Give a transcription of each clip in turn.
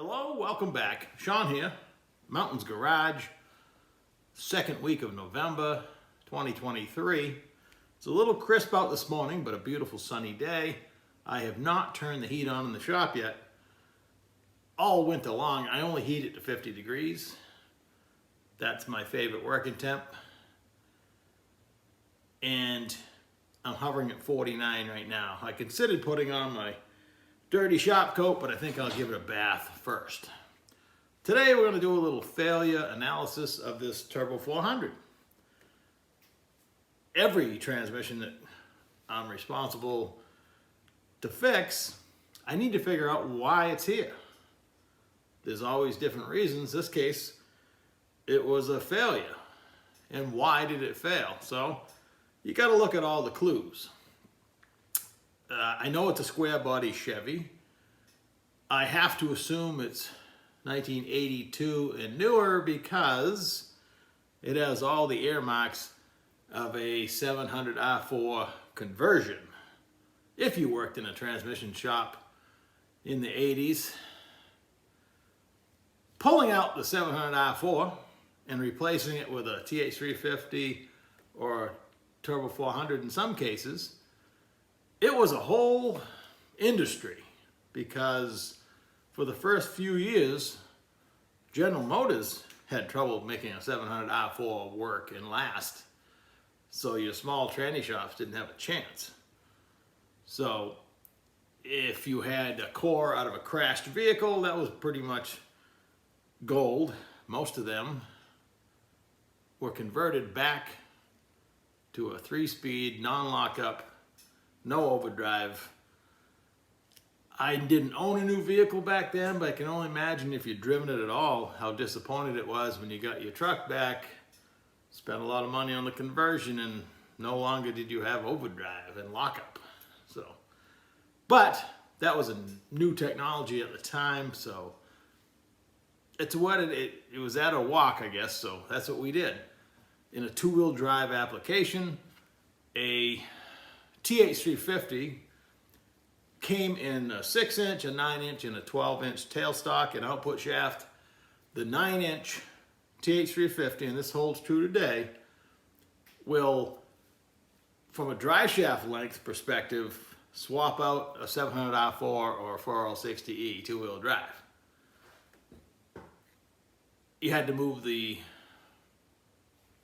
Hello, welcome back. Sean here, Mountains Garage, second week of November 2023. It's a little crisp out this morning, but a beautiful sunny day. I have not turned the heat on in the shop yet. All winter long, I only heat it to 50 degrees. That's my favorite working temp. And I'm hovering at 49 right now. I considered putting on my dirty shop coat, but I think I'll give it a bath first. Today we're going to do a little failure analysis of this Turbo 400. Every transmission that I'm responsible to fix, I need to figure out why it's here. There's always different reasons. This case, it was a failure. And why did it fail? So you got to look at all the clues. I know it's a square body Chevy. I have to assume it's 1982 and newer because it has all the earmarks of a 700R4 conversion. If you worked in a transmission shop in the 80s, pulling out the 700R4 and replacing it with a TH350 or Turbo 400 in some cases, it was a whole industry because for the first few years, General Motors had trouble making a 700R4 work and last. So your small tranny shops didn't have a chance. So if you had a core out of a crashed vehicle, that was pretty much gold. Most of them were converted back to a 3-speed, non-lockup, no overdrive. I didn't own a new vehicle back then, but I can only imagine if you'd driven it at all, how disappointed it was when you got your truck back, spent a lot of money on the conversion, and no longer did you have overdrive and lockup. So, but that was a new technology at the time, so it's what it was at a walk, I guess, so that's what we did. In a two-wheel drive application, a TH350 came in a 6-inch, a 9-inch, and a 12-inch tailstock and output shaft. The 9-inch TH350, and this holds true today, will, from a drive shaft length perspective, swap out a 700R4 or a 4L60E two-wheel drive. You had to move the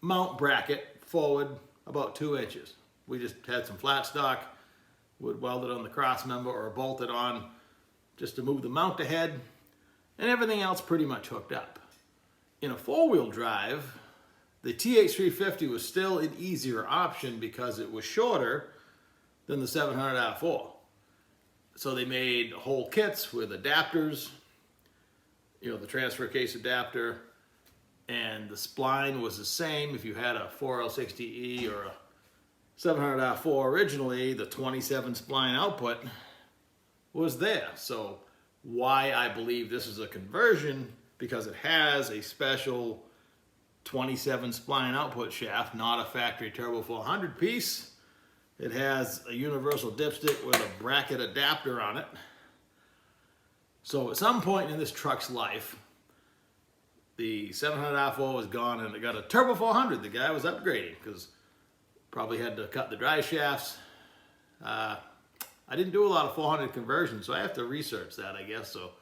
mount bracket forward about 2 inches. We just had some flat stock, would weld it on the cross member or bolt it on just to move the mount ahead, and everything else pretty much hooked up. In a four-wheel drive, the TH350 was still an easier option because it was shorter than the 700R4. So they made whole kits with adapters, the transfer case adapter, and the spline was the same. If you had a 4L60E or a 700R4 originally, the 27 spline output was there. So why I believe this is a conversion, because it has a special 27 spline output shaft, not a factory Turbo 400 piece. It has a universal dipstick with a bracket adapter on it. So at some point in this truck's life, the 700R4 was gone and it got a Turbo 400. The guy was upgrading because probably had to cut the drive shafts. I didn't do a lot of 400 conversions, so I have to research that, I guess. So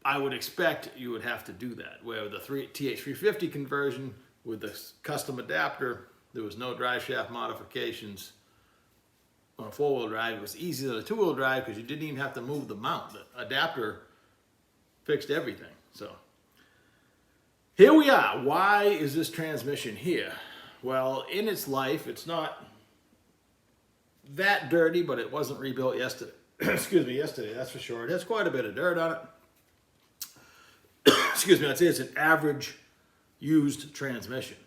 I would expect you would have to do that. Where the TH350 conversion with the custom adapter, there was no drive shaft modifications. On a four-wheel drive, it was easier than a two-wheel drive because you didn't even have to move the mount. The adapter fixed everything. So here we are. Why is this transmission here? Well, in its life, it's not that dirty, but it wasn't rebuilt yesterday. Excuse me, yesterday, that's for sure. It has quite a bit of dirt on it. Excuse me, I'd say it's an average used transmission.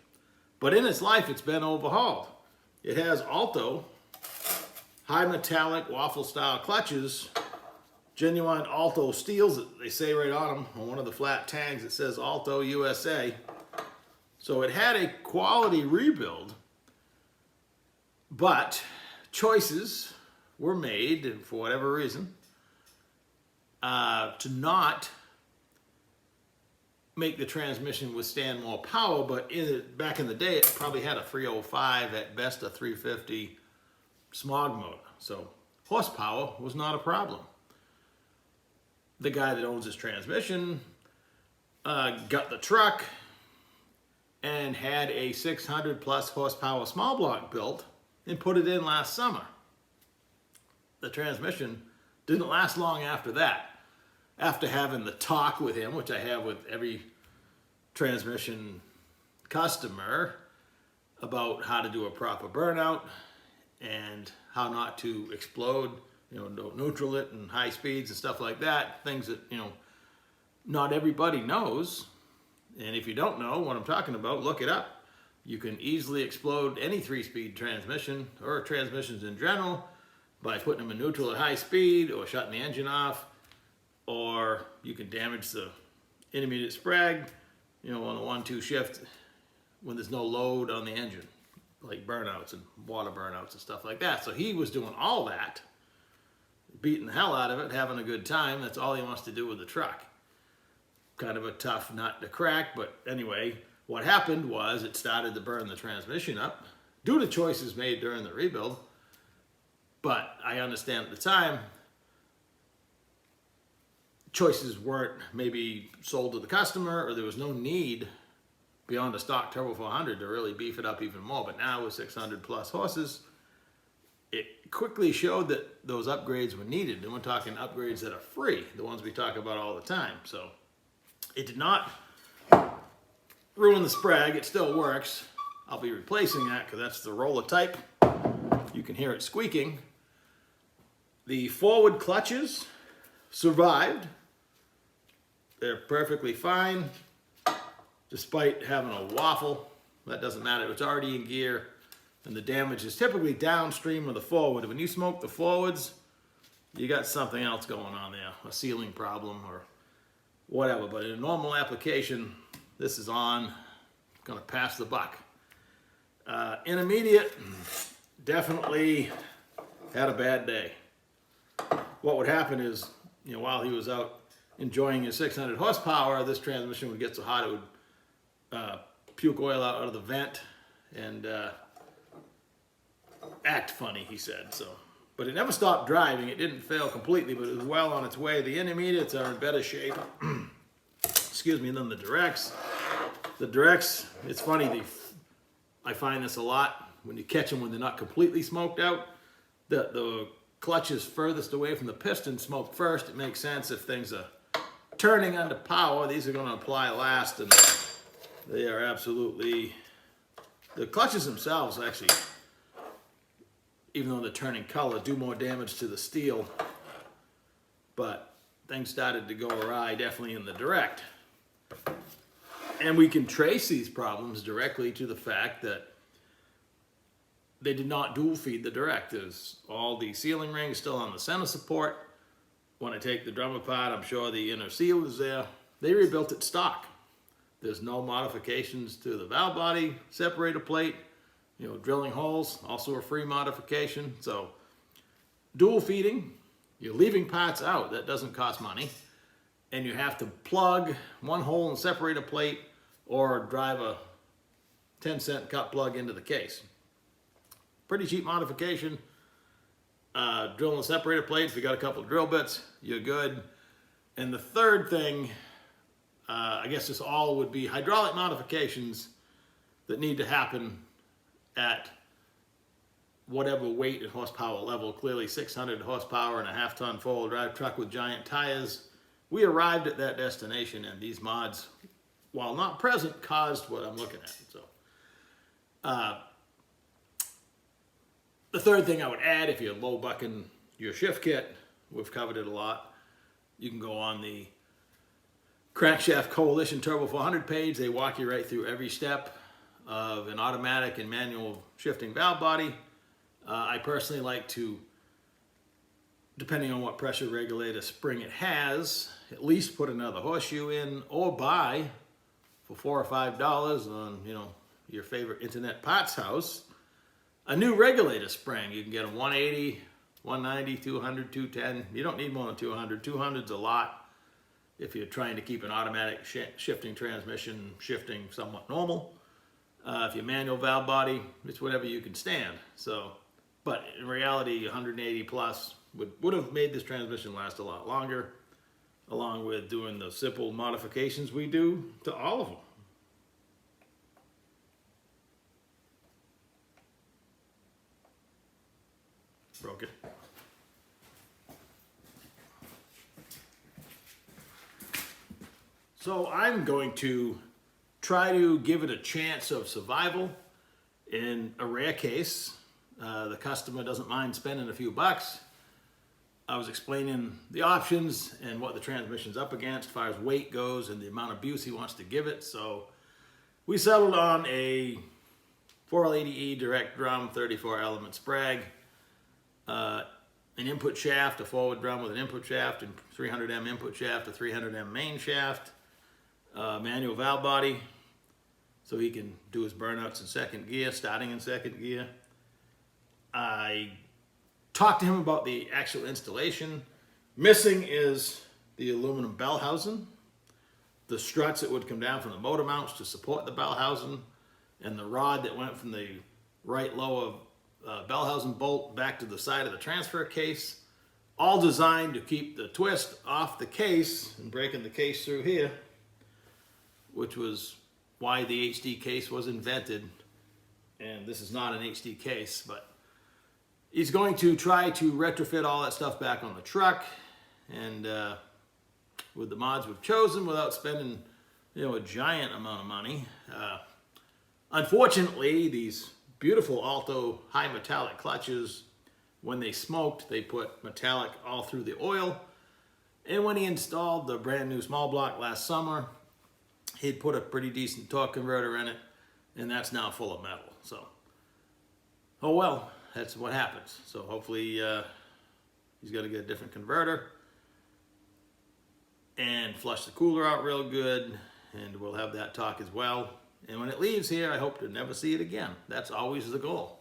But in its life, it's been overhauled. It has Alto, high metallic waffle style clutches, genuine Alto steels, they say right on them. On one of the flat tags, it says Alto USA. So it had a quality rebuild, but choices were made, and for whatever reason, to not make the transmission withstand more power, but back in the day, it probably had a 305, at best a 350 smog motor. So horsepower was not a problem. The guy that owns his transmission got the truck and had a 600 plus horsepower small block built and put it in last summer. The transmission didn't last long after that. After having the talk with him, which I have with every transmission customer, about how to do a proper burnout and how not to explode, don't neutral it and high speeds and stuff like that, things that, not everybody knows. And if you don't know what I'm talking about, look it up. You can easily explode any 3-speed transmission or transmissions in general by putting them in neutral at high speed or shutting the engine off, or you can damage the intermediate sprag, on a 1-2 shift when there's no load on the engine, like burnouts and water burnouts and stuff like that. So he was doing all that, beating the hell out of it, having a good time. That's all he wants to do with the truck. Kind of a tough nut to crack, but anyway, what happened was it started to burn the transmission up due to choices made during the rebuild. But I understand at the time, choices weren't maybe sold to the customer, or there was no need beyond a stock Turbo 400 to really beef it up even more. But now with 600 plus horses, it quickly showed that those upgrades were needed. And we're talking upgrades that are free, the ones we talk about all the time. So it did not ruin the sprag. It still works. I'll be replacing that because that's the roller type. You can hear it squeaking. The forward clutches survived. They're perfectly fine, despite having a waffle. That doesn't matter. It's already in gear, and the damage is typically downstream of the forward. When you smoke the forwards, you got something else going on there, a sealing problem or whatever. But in a normal application, this is on, going to pass the buck. Intermediate, definitely had a bad day. What would happen is, while he was out enjoying his 600 horsepower, this transmission would get so hot it would puke oil out of the vent and act funny, he said. So, but it never stopped driving. It didn't fail completely, but it was well on its way. The intermediates are in better shape, excuse me, than the directs. The directs, it's funny, I find this a lot when you catch them when they're not completely smoked out. The clutch is furthest away from the piston, smoke first. It makes sense if things are turning under power. These are going to apply last, and they are absolutely, the clutches themselves actually, even though they're turning color, do more damage to the steel. But things started to go awry, definitely in the direct. And we can trace these problems directly to the fact that they did not dual feed the direct. There's all the sealing rings still on the center support. When I take the drum apart, I'm sure the inner seal is there. They rebuilt it stock. There's no modifications to the valve body, separator plate, drilling holes, also a free modification. So dual feeding, you're leaving parts out. That doesn't cost money. And you have to plug one hole in the separator plate or drive a 10-cent cut plug into the case. Pretty cheap modification. Drilling the separator plate, if you got a couple of drill bits, you're good. And the third thing, I guess this all would be hydraulic modifications that need to happen at whatever weight and horsepower level. Clearly 600 horsepower and a half-ton four-wheel drive truck with giant tires. We arrived at that destination, and these mods, while not present, caused what I'm looking at. So, the third thing I would add, if you're low bucking your shift kit, we've covered it a lot. You can go on the Crankshaft Coalition Turbo 400 page. They walk you right through every step of an automatic and manual shifting valve body. I personally like to, depending on what pressure regulator spring it has, at least put another horseshoe in, or buy for $4 or $5 on your favorite internet parts house a new regulator spring. You can get a 180 190, 200, 210. You don't need more than 200. 200's a lot if you're trying to keep an automatic shifting transmission shifting somewhat normal. If you're manual valve body, it's whatever you can stand. So, but in reality, 180 plus would have made this transmission last a lot longer, along with doing the simple modifications we do to all of them. Broke it. So I'm going to try to give it a chance of survival. In a rare case, the customer doesn't mind spending a few bucks. I was explaining the options and what the transmission's up against as far as weight goes and the amount of abuse he wants to give it. So we settled on a 4L80E direct drum 34 element Sprag, an input shaft, a forward drum with an input shaft, and 300M input shaft, a 300M main shaft, manual valve body, so he can do his burnouts in second gear, starting in second gear. I talked to him about the actual installation. Missing is the aluminum bell housing, the struts that would come down from the motor mounts to support the bell housing, and the rod that went from the right lower bell housing bolt back to the side of the transfer case, all designed to keep the twist off the case and breaking the case through here, which was why the HD case was invented. And this is not an HD case, but he's going to try to retrofit all that stuff back on the truck, and with the mods we've chosen, without spending, a giant amount of money. Unfortunately, these beautiful Alto high metallic clutches, when they smoked, they put metallic all through the oil. And when he installed the brand new small block last summer, he'd put a pretty decent torque converter in it, and that's now full of metal. So, oh well, that's what happens. So hopefully he's got to get a different converter and flush the cooler out real good, and we'll have that talk as well. And when it leaves here, I hope to never see it again. That's always the goal.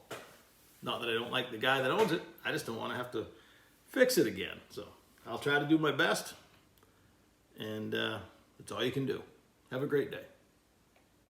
Not that I don't like the guy that owns it, I just don't want to have to fix it again. So I'll try to do my best, and that's all you can do. Have a great day.